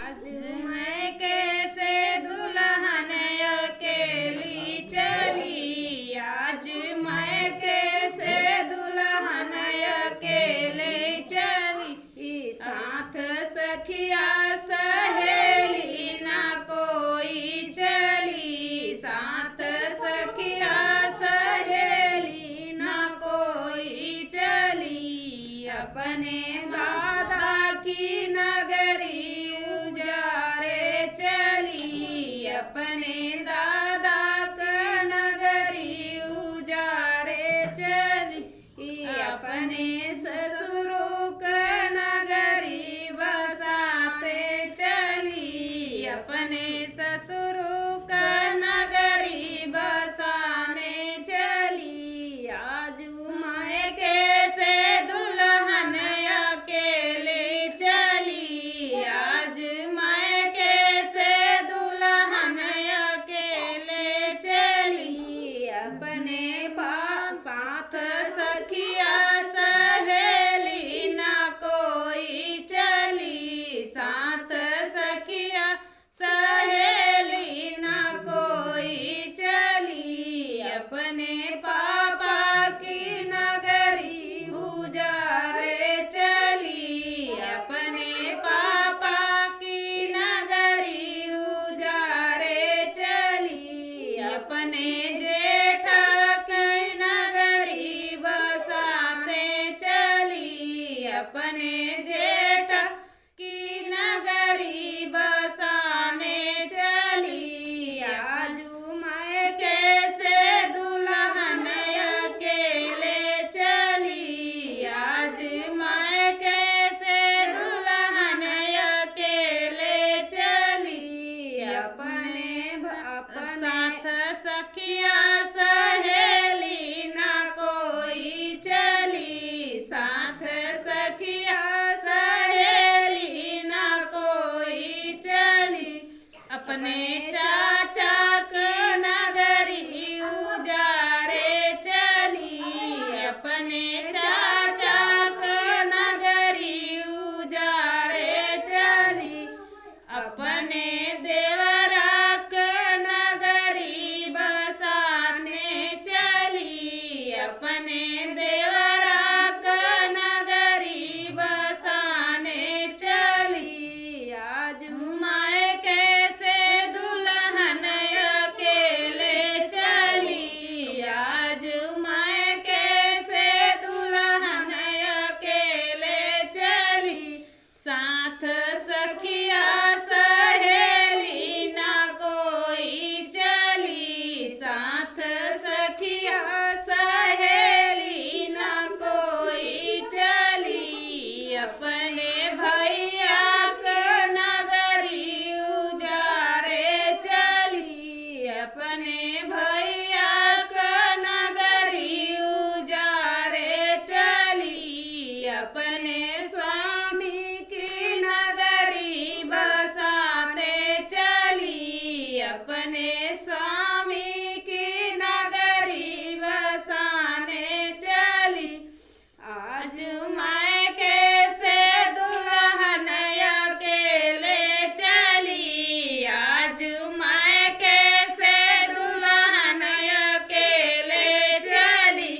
आज मैं कैसे दुल्हन अकेली चली, आज मैं कैसे दुल्हन अकेले चली। साथ सखिया सहेली ना कोई चली, साथ सखिया सहेली ना कोई चली। अपने दादा की नगरी उजारे चली, अपने दादा का नगरी उजारे चली। अपने ससुरों का नगरी बसाते चली, अपने ससुरों का नगरी बसाने चली। आज मैं कैसे दुल्हन अकेले चली, आज मैं कैसे दुल्हन अकेले चली। अपने साथ सखिया सहेली ना कोई चली, साथ सखिया सहेली ना कोई चली। अपने पापा की नगरी उजारे चली, अपने पापा की नगरी उजारे चली। अपने जेठ की नगरी बसाते चली, अपने जेठ की नगरी बसाने चली। आज मैं कैसे दुल्हन अकेले चली, आज मैं कैसे दुल्हन अकेले चली। अपने साथ सखिया सहेली ना कोई चली, साथ सखिया सहेली ना कोई चली। अपने चाचा के नगरी उजारे चली, अपने चाचा के नगरी उजारे चली। अपने देवरा के नगरी बसाने चली, अपने देवरा के नगरी बसाने चली। आज मैं कैसे दुल्हन अकेले चली, आज मैं कैसे दुल्हन अकेले चली। साथ सखिया सहेली ना कोई चली, साथ सखिया सहेली ना कोई चली। अपने भैया के नगरी उजारे चली, अपने भैया के नगरी उजारे चली। अपने